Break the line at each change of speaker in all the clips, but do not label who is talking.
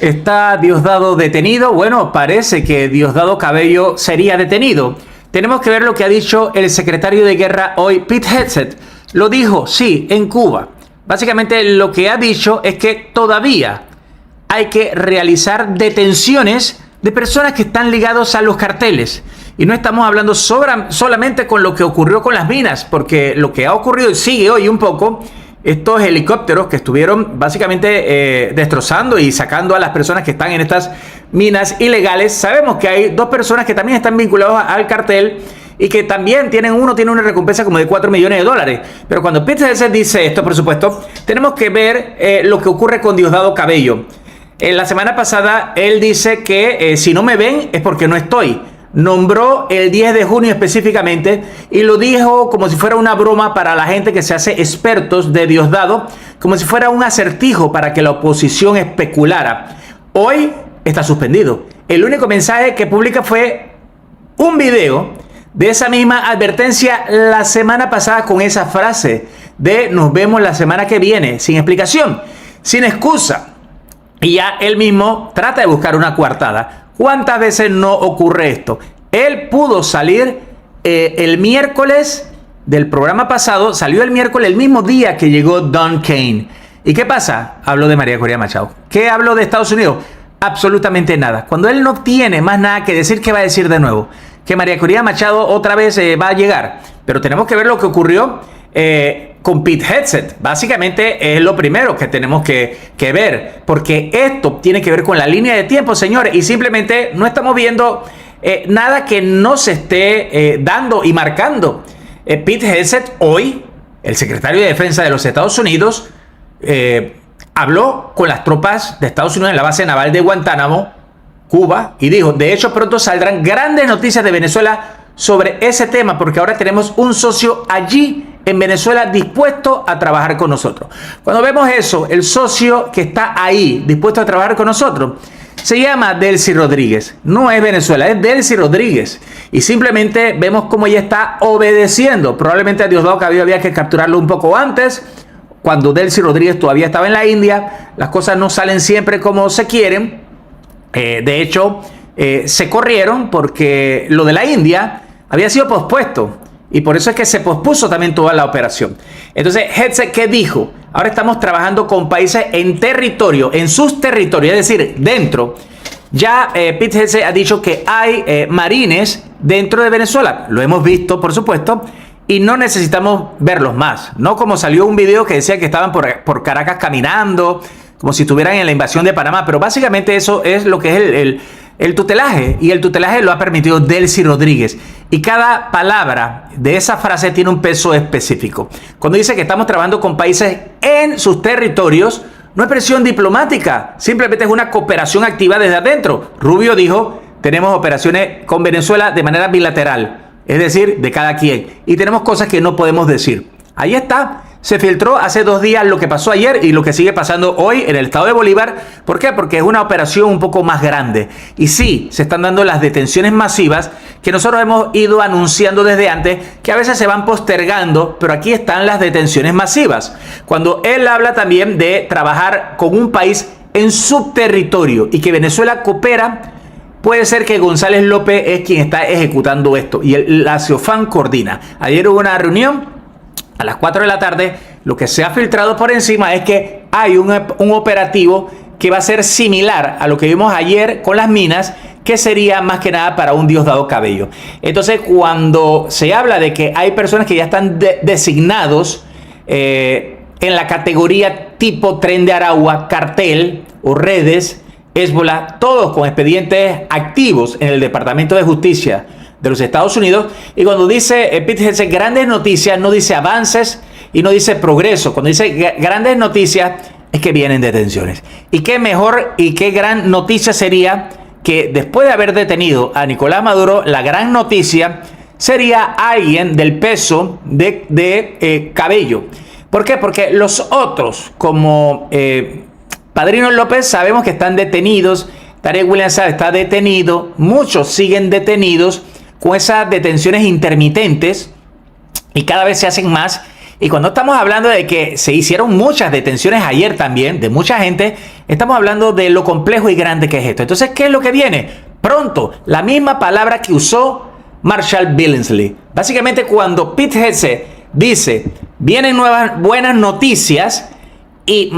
¿Está Diosdado detenido? Bueno, parece que Diosdado Cabello sería detenido. Tenemos que ver lo que ha dicho el secretario de Guerra hoy, Pete Hegseth. Lo dijo, sí, en Cuba. Básicamente lo que ha dicho es que todavía hay que realizar detenciones de personas que están ligados a los carteles. Y no estamos hablando solamente con lo que ocurrió con las minas, porque lo que ha ocurrido y sigue hoy un poco, estos helicópteros que estuvieron básicamente destrozando y sacando a las personas que están en estas minas ilegales. Sabemos que hay dos personas que también están vinculadas al cartel y que también uno tiene una recompensa como de $4 millones. Pero cuando Pete Hegseth dice esto, por supuesto, tenemos que ver lo que ocurre con Diosdado Cabello. La semana pasada él dice que si no me ven es porque no estoy. Nombró el 10 de junio específicamente y lo dijo como si fuera una broma para la gente que se hace expertos de Diosdado, como si fuera un acertijo para que la oposición especulara. Hoy está suspendido. El único mensaje que publica fue un video de esa misma advertencia la semana pasada con esa frase de nos vemos la semana que viene, sin explicación, sin excusa. Y ya él mismo trata de buscar una coartada. ¿Cuántas veces no ocurre esto? Él pudo salir el miércoles del programa pasado, salió el miércoles el mismo día que llegó Don Kane. ¿Y qué pasa? Habló de María Corina Machado. ¿Qué habló de Estados Unidos? Absolutamente nada. Cuando él no tiene más nada que decir, ¿qué va a decir de nuevo? Que María Corina Machado otra vez va a llegar. Pero tenemos que ver lo que ocurrió con Pete Hegseth. Básicamente es lo primero que tenemos que ver, porque esto tiene que ver con la línea de tiempo, señores, y simplemente no estamos viendo nada que no se esté dando y marcando. Pete Hegseth hoy, el secretario de Defensa de los Estados Unidos, habló con las tropas de Estados Unidos en la base naval de Guantánamo, Cuba, y dijo, de hecho pronto saldrán grandes noticias de Venezuela sobre ese tema, porque ahora tenemos un socio allí en Venezuela dispuesto a trabajar con nosotros. Cuando vemos eso, el socio que está ahí dispuesto a trabajar con nosotros se llama Delcy Rodríguez. No es Venezuela, es Delcy Rodríguez. Y simplemente vemos cómo ella está obedeciendo. Probablemente a Diosdado Cabello había que capturarlo un poco antes, cuando Delcy Rodríguez todavía estaba en la India. Las cosas no salen siempre como se quieren. De hecho, se corrieron porque lo de la India había sido pospuesto. Y por eso es que se pospuso también toda la operación. Entonces, Hegseth, ¿qué dijo? Ahora estamos trabajando con países en territorio, en sus territorios, es decir, dentro. Ya Pete Hegseth ha dicho que hay marines dentro de Venezuela. Lo hemos visto, por supuesto, y no necesitamos verlos más. No como salió un video que decía que estaban por Caracas caminando, como si estuvieran en la invasión de Panamá. Pero básicamente eso es lo que es el tutelaje, y el tutelaje lo ha permitido Delcy Rodríguez. Y cada palabra de esa frase tiene un peso específico. Cuando dice que estamos trabajando con países en sus territorios, no es presión diplomática, simplemente es una cooperación activa desde adentro. Rubio dijo, tenemos operaciones con Venezuela de manera bilateral, es decir, de cada quien. Y tenemos cosas que no podemos decir. Ahí está. Se filtró hace 2 días lo que pasó ayer y lo que sigue pasando hoy en el estado de Bolívar. ¿Por qué? Porque es una operación un poco más grande. Y sí, se están dando las detenciones masivas que nosotros hemos ido anunciando desde antes, que a veces se van postergando, pero aquí están las detenciones masivas. Cuando él habla también de trabajar con un país en su territorio y que Venezuela coopera, puede ser que González López es quien está ejecutando esto y la CEOFAN coordina. Ayer hubo una reunión a las 4 de la tarde. Lo que se ha filtrado por encima es que hay un operativo que va a ser similar a lo que vimos ayer con las minas, que sería más que nada para un Diosdado Cabello. Entonces, cuando se habla de que hay personas que ya están designados en la categoría tipo Tren de Aragua, cartel o redes, Hezbollah, todos con expedientes activos en el Departamento de Justicia de los Estados Unidos, y cuando dice Pete Hegseth grandes noticias, no dice avances y no dice progreso. Cuando dice grandes noticias es que vienen detenciones. Y qué mejor y qué gran noticia sería que después de haber detenido a Nicolás Maduro, la gran noticia sería alguien del peso de Cabello. ¿Por qué? Porque los otros, como Padrino López, sabemos que están detenidos. Tarek William Saab está detenido. Muchos siguen detenidos con esas detenciones intermitentes y cada vez se hacen más. Y cuando estamos hablando de que se hicieron muchas detenciones ayer también de mucha gente, Estamos hablando de lo complejo y grande que es esto. Entonces, ¿qué es lo que viene? Pronto, la misma palabra que usó Marshall Billingsley. Básicamente, cuando Pete Hegseth dice, vienen nuevas buenas noticias, y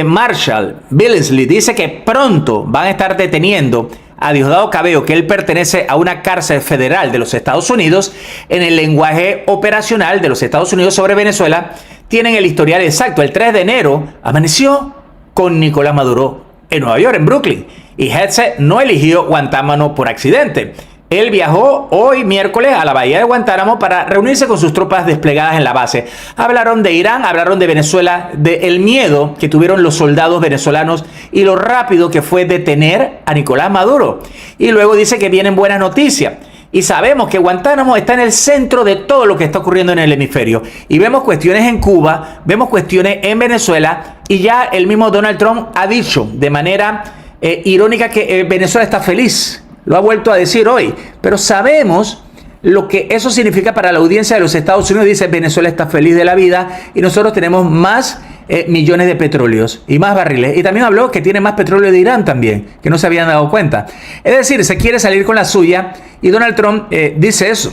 Marshall Billingsley dice que pronto van a estar deteniendo a Diosdado Cabello, que él pertenece a una cárcel federal de los Estados Unidos, en el lenguaje operacional de los Estados Unidos sobre Venezuela, tienen el historial exacto. El 3 de enero amaneció con Nicolás Maduro en Nueva York, en Brooklyn. Y Hegseth no eligió Guantánamo por accidente. Él viajó hoy miércoles a la bahía de Guantánamo para reunirse con sus tropas desplegadas en la base. Hablaron de Irán, hablaron de Venezuela, del miedo que tuvieron los soldados venezolanos y lo rápido que fue detener a Nicolás Maduro. Y luego dice que vienen buenas noticias. Y sabemos que Guantánamo está en el centro de todo lo que está ocurriendo en el hemisferio. Y vemos cuestiones en Cuba, vemos cuestiones en Venezuela, y ya el mismo Donald Trump ha dicho de manera irónica que Venezuela está feliz. Lo ha vuelto a decir hoy, pero sabemos lo que eso significa para la audiencia de los Estados Unidos. Dice, Venezuela está feliz de la vida y nosotros tenemos más millones de petróleos y más barriles. Y también habló que tiene más petróleo de Irán también, que no se habían dado cuenta. Es decir, se quiere salir con la suya y Donald Trump dice eso.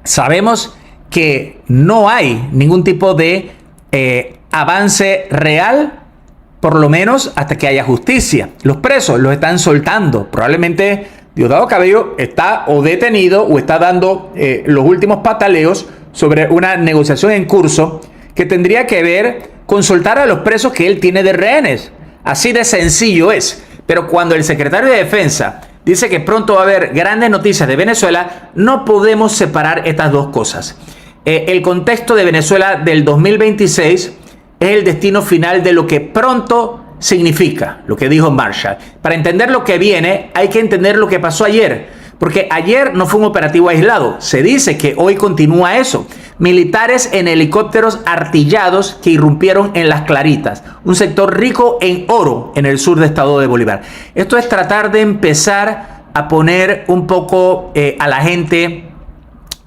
Sabemos que no hay ningún tipo de avance real, por lo menos hasta que haya justicia. Los presos los están soltando. Probablemente Diosdado Cabello está o detenido o está dando los últimos pataleos sobre una negociación en curso que tendría que ver con soltar a los presos que él tiene de rehenes. Así de sencillo es. Pero cuando el secretario de Defensa dice que pronto va a haber grandes noticias de Venezuela, no podemos separar estas dos cosas. El contexto de Venezuela del 2026 es el destino final de lo que pronto significa, lo que dijo Marshall. Para entender lo que viene, hay que entender lo que pasó ayer, porque ayer no fue un operativo aislado. Se dice que hoy continúa eso. Militares en helicópteros artillados que irrumpieron en Las Claritas, un sector rico en oro en el sur del estado de Bolívar. Esto es tratar de empezar a poner un poco a la gente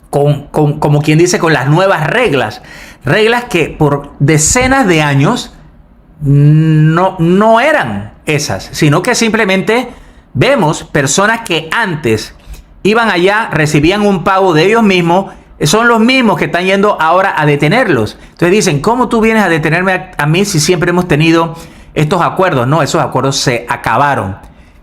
como quien dice, con las nuevas reglas. Reglas que por decenas de años no eran esas, sino que simplemente vemos personas que antes iban allá, recibían un pago de ellos mismos, son los mismos que están yendo ahora a detenerlos. Entonces dicen, ¿cómo tú vienes a detenerme a mí si siempre hemos tenido estos acuerdos? No, esos acuerdos se acabaron.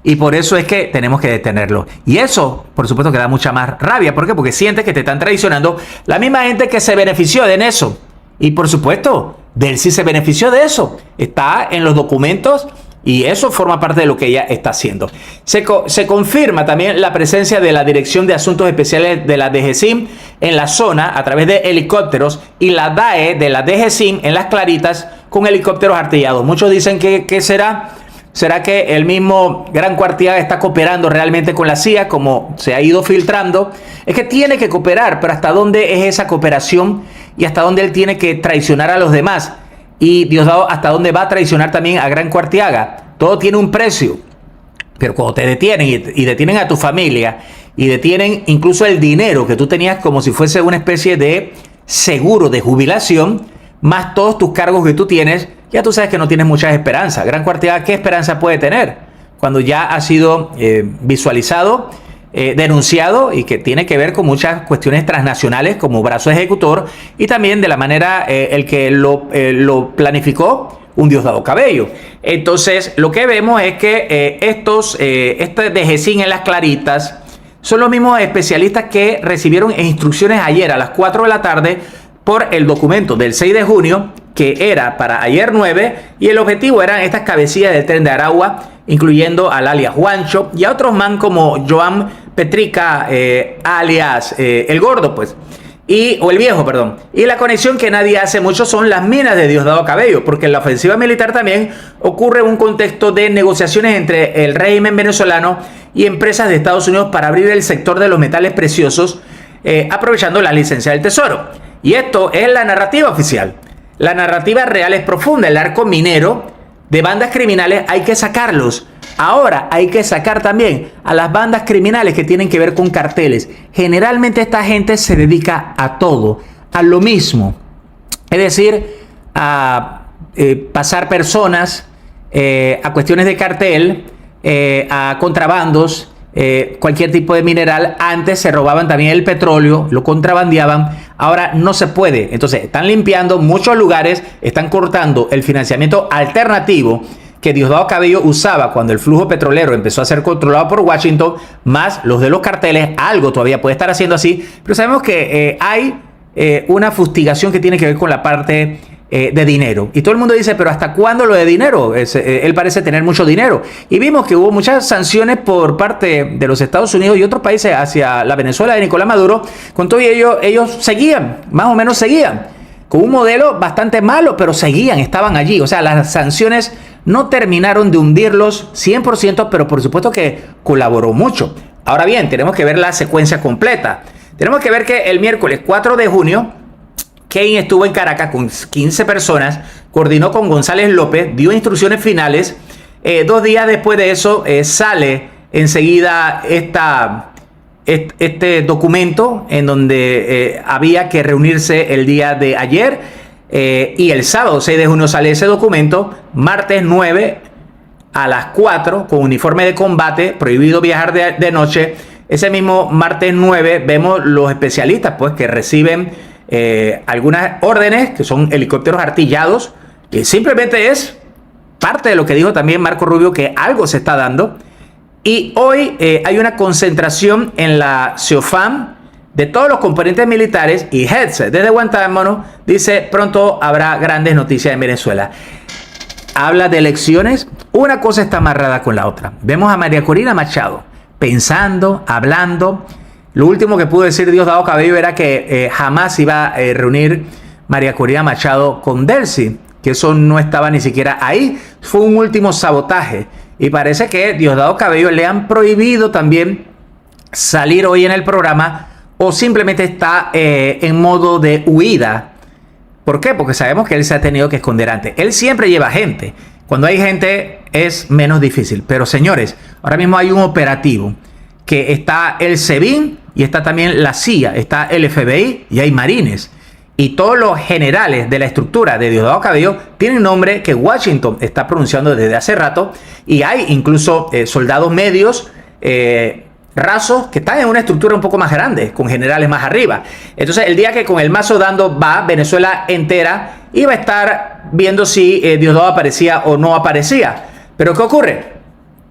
Y por eso es que tenemos que detenerlo. Y eso, por supuesto, que da mucha más rabia. ¿Por qué? Porque sientes que te están traicionando la misma gente que se benefició de eso. Y por supuesto, de él sí se benefició de eso. Está en los documentos y eso forma parte de lo que ella está haciendo. Se confirma también la presencia de la Dirección de Asuntos Especiales de la DGCIM en la zona a través de helicópteros y la DAE de la DGCIM en Las Claritas con helicópteros artillados. Muchos dicen que ¿qué será? ¿Será que el mismo Gran Cuartiaga está cooperando realmente con la CIA, como se ha ido filtrando? Es que tiene que cooperar, pero ¿hasta dónde es esa cooperación? Y hasta dónde él tiene que traicionar a los demás. Y Diosdado, ¿hasta dónde va a traicionar también a Gran Cuartiaga? Todo tiene un precio. Pero cuando te detienen y detienen a tu familia y detienen incluso el dinero que tú tenías como si fuese una especie de seguro de jubilación, más todos tus cargos que tú tienes, ya tú sabes que no tienes muchas esperanzas. Gran Cuartiaga, ¿qué esperanza puede tener cuando ya ha sido visualizado, denunciado y que tiene que ver con muchas cuestiones transnacionales como brazo ejecutor y también de la manera el que lo planificó un Diosdado Cabello? Entonces, lo que vemos es que este de DGCIM en Las Claritas son los mismos especialistas que recibieron instrucciones ayer a las 4 de la tarde por el documento del 6 de junio, que era para ayer 9, y el objetivo eran estas cabecillas del tren de Aragua, incluyendo al alias Juancho y a otros man como Joan Petrica, alias El Gordo, pues, o El Viejo, perdón. Y la conexión que nadie hace mucho son las minas de Diosdado Cabello, porque en la ofensiva militar también ocurre un contexto de negociaciones entre el régimen venezolano y empresas de Estados Unidos para abrir el sector de los metales preciosos, aprovechando la licencia del Tesoro. Y esto es la narrativa oficial. La narrativa real es profunda. El arco minero de bandas criminales hay que sacarlos. Ahora hay que sacar también a las bandas criminales que tienen que ver con carteles. Generalmente esta gente se dedica a todo, a lo mismo. Es decir, a pasar personas, a cuestiones de cartel, a contrabandos, cualquier tipo de mineral. Antes se robaban también el petróleo, lo contrabandeaban, ahora no se puede. Entonces están limpiando muchos lugares, están cortando el financiamiento alternativo que Diosdado Cabello usaba cuando el flujo petrolero empezó a ser controlado por Washington, más los de los carteles. Algo todavía puede estar haciendo así, pero sabemos que hay una fustigación que tiene que ver con la parte de dinero. Y todo el mundo dice, pero ¿hasta cuándo lo de dinero? Él parece tener mucho dinero. Y vimos que hubo muchas sanciones por parte de los Estados Unidos y otros países hacia la Venezuela de Nicolás Maduro. Con todo ellos seguían, más o menos seguían, con un modelo bastante malo, pero seguían, estaban allí. O sea, las sanciones no terminaron de hundirlos 100%, pero por supuesto que colaboró mucho. Ahora bien, tenemos que ver la secuencia completa. Tenemos que ver que el miércoles 4 de junio, Kane estuvo en Caracas con 15 personas, coordinó con González López, dio instrucciones finales. 2 días después de eso sale enseguida este documento en donde había que reunirse el día de ayer, y el sábado 6 de junio sale ese documento. Martes 9 a las 4 con uniforme de combate, prohibido viajar de noche. Ese mismo martes 9 vemos los especialistas pues que reciben algunas órdenes, que son helicópteros artillados, que simplemente es parte de lo que dijo también Marco Rubio, que algo se está dando. Y hoy hay una concentración en la CEOFAM de todos los componentes militares, y Herzl desde Guantánamo dice pronto habrá grandes noticias en Venezuela. Habla de elecciones, una cosa está amarrada con la otra. Vemos a María Corina Machado pensando, hablando. Lo último que pudo decir Diosdado Cabello era que jamás iba a reunir María Corina Machado con Delcy, que eso no estaba ni siquiera ahí. Fue un último sabotaje. Y parece que Diosdado Cabello le han prohibido también salir hoy en el programa, o simplemente está en modo de huida. ¿Por qué? Porque sabemos que él se ha tenido que esconder antes. Él siempre lleva gente. Cuando hay gente es menos difícil. Pero señores, ahora mismo hay un operativo que está el SEBIN y está también la CIA, está el FBI y hay marines. Y todos los generales de la estructura de Diosdado Cabello tienen nombre que Washington está pronunciando desde hace rato, y hay incluso soldados medios, rasos, que están en una estructura un poco más grande, con generales más arriba. Entonces el día que con el mazo dando va, Venezuela entera iba a estar viendo si Diosdado aparecía o no aparecía. Pero ¿qué ocurre?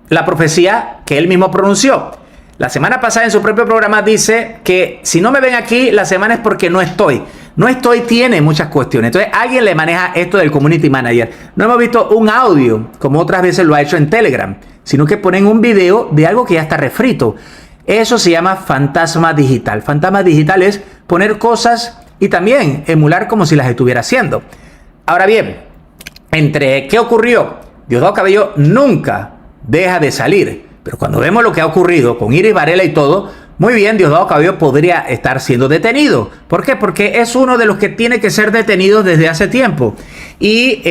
La profecía que él mismo pronunció la semana pasada en su propio programa dice que si no me ven aquí la semana es porque no estoy. No estoy tiene muchas cuestiones. Entonces alguien le maneja esto del community manager. No hemos visto un audio como otras veces lo ha hecho en Telegram, sino que ponen un video de algo que ya está refrito. Eso se llama fantasma digital. Fantasma digital es poner cosas y también emular como si las estuviera haciendo. Ahora bien, entre qué ocurrió, Diosdado Cabello nunca deja de salir. Pero cuando vemos lo que ha ocurrido con Iris Varela y todo, muy bien, Diosdado Cabello podría estar siendo detenido. ¿Por qué? Porque es uno de los que tiene que ser detenido desde hace tiempo. Y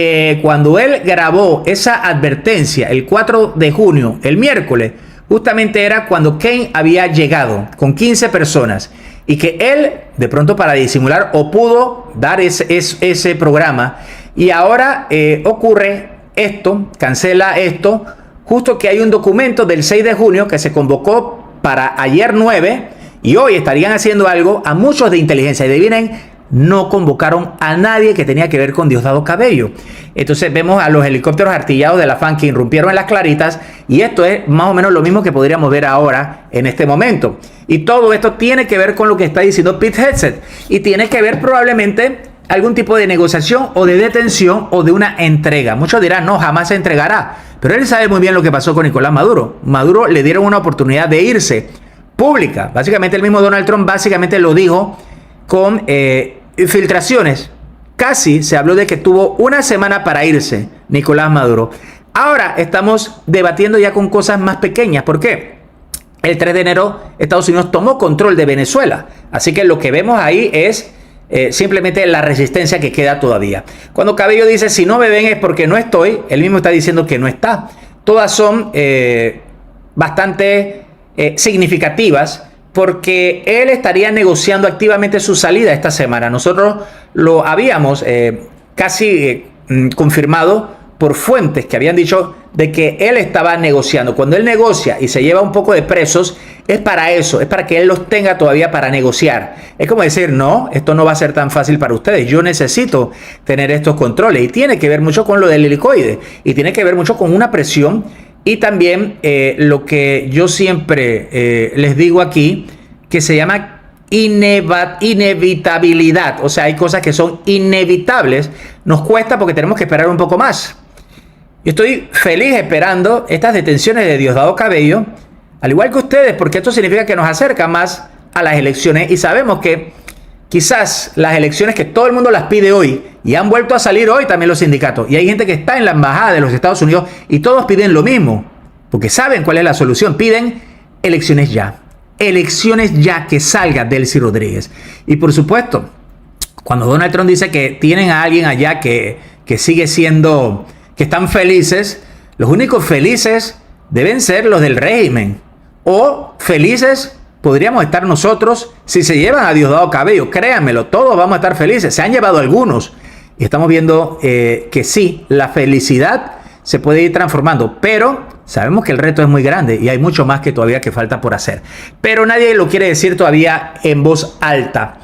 cuando él grabó esa advertencia el 4 de junio, el miércoles, justamente era cuando Kane había llegado con 15 personas. Y que él, de pronto para disimular, o pudo dar ese programa. Y ahora ocurre esto, cancela esto, justo que hay un documento del 6 de junio que se convocó para ayer 9 y hoy estarían haciendo algo a muchos de inteligencia. Y adivinen, no convocaron a nadie que tenía que ver con Diosdado Cabello. Entonces vemos a los helicópteros artillados de la FAN que irrumpieron en Las Claritas, y esto es más o menos lo mismo que podríamos ver ahora en este momento. Y todo esto tiene que ver con lo que está diciendo Pete Hegseth, y tiene que ver probablemente algún tipo de negociación o de detención o de una entrega. Muchos dirán, no, jamás se entregará. Pero él sabe muy bien lo que pasó con Nicolás Maduro. Maduro le dieron una oportunidad de irse pública. Básicamente el mismo Donald Trump básicamente lo dijo con filtraciones. Casi se habló de que tuvo una semana para irse Nicolás Maduro. Ahora estamos debatiendo ya con cosas más pequeñas. ¿Por qué? El 3 de enero Estados Unidos tomó control de Venezuela. Así que lo que vemos ahí es simplemente la resistencia que queda todavía. Cuando Cabello dice si no me ven es porque no estoy, él mismo está diciendo que no está. Todas son bastante significativas, porque él estaría negociando activamente su salida esta semana. Nosotros lo habíamos casi confirmado por fuentes que habían dicho de que él estaba negociando. Cuando él negocia y se lleva un poco de presos, es para eso, es para que él los tenga todavía para negociar. Es como decir, no, esto no va a ser tan fácil para ustedes, yo necesito tener estos controles. Y tiene que ver mucho con lo del helicoide, y tiene que ver mucho con una presión, y también lo que yo siempre les digo aquí, que se llama inevitabilidad. O sea, hay cosas que son inevitables, nos cuesta porque tenemos que esperar un poco más. Yo estoy feliz esperando estas detenciones de Diosdado Cabello, al igual que ustedes, porque esto significa que nos acerca más a las elecciones, y sabemos que quizás las elecciones que todo el mundo las pide hoy, y han vuelto a salir hoy también los sindicatos, y hay gente que está en la embajada de los Estados Unidos y todos piden lo mismo, porque saben cuál es la solución, piden elecciones ya, que salga Delcy Rodríguez. Y por supuesto, cuando Donald Trump dice que tienen a alguien allá que sigue siendo, que están felices, los únicos felices deben ser los del régimen, o felices podríamos estar nosotros si se llevan a Diosdado Cabello. Créanmelo, todos vamos a estar felices. Se han llevado algunos y estamos viendo que sí, la felicidad se puede ir transformando, pero sabemos que el reto es muy grande y hay mucho más que todavía que falta por hacer. Pero nadie lo quiere decir todavía en voz alta.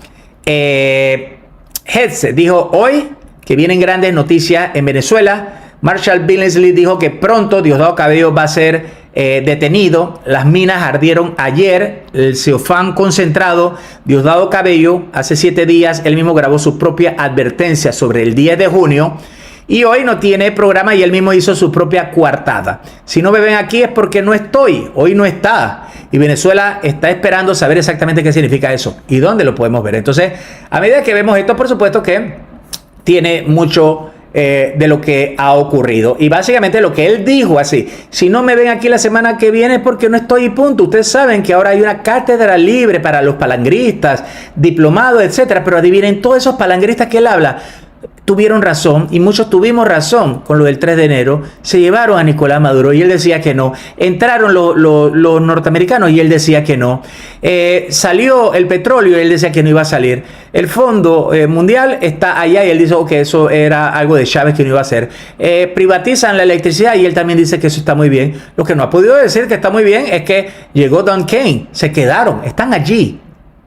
Hetze dijo hoy que vienen grandes noticias en Venezuela. Marshall Billingsley dijo que pronto Diosdado Cabello va a ser detenido. Las minas ardieron ayer, el ceofán concentrado. Diosdado Cabello, hace 7 días, él mismo grabó su propia advertencia sobre el 10 de junio. Y hoy no tiene programa y él mismo hizo su propia coartada. Si no me ven aquí es porque no estoy, hoy no está. Y Venezuela está esperando saber exactamente qué significa eso y dónde lo podemos ver. Entonces, a medida que vemos esto, por supuesto que tiene mucho de lo que ha ocurrido. Y básicamente lo que él dijo así, si no me ven aquí la semana que viene es porque no estoy y punto. Ustedes saben que ahora hay una cátedra libre para los palangristas, diplomados, etcétera. Pero adivinen, todos esos palangristas que él habla tuvieron razón, y muchos tuvimos razón con lo del 3 de enero. Se llevaron a Nicolás Maduro y él decía que no. Entraron los norteamericanos y él decía que no. Salió el petróleo y él decía que no iba a salir. El Fondo Mundial está allá y él dijo que eso era algo de Chávez que no iba a hacer. Privatizan la electricidad y él también dice que eso está muy bien. Lo que no ha podido decir que está muy bien es que llegó Don Kane. Se quedaron, están allí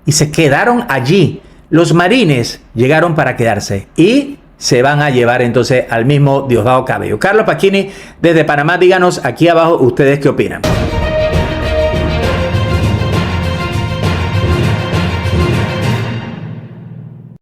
y se quedaron allí. Los marines llegaron para quedarse y se van a llevar entonces al mismo Diosdado Cabello. Carlos Pasquini desde Panamá, díganos aquí abajo ustedes qué opinan.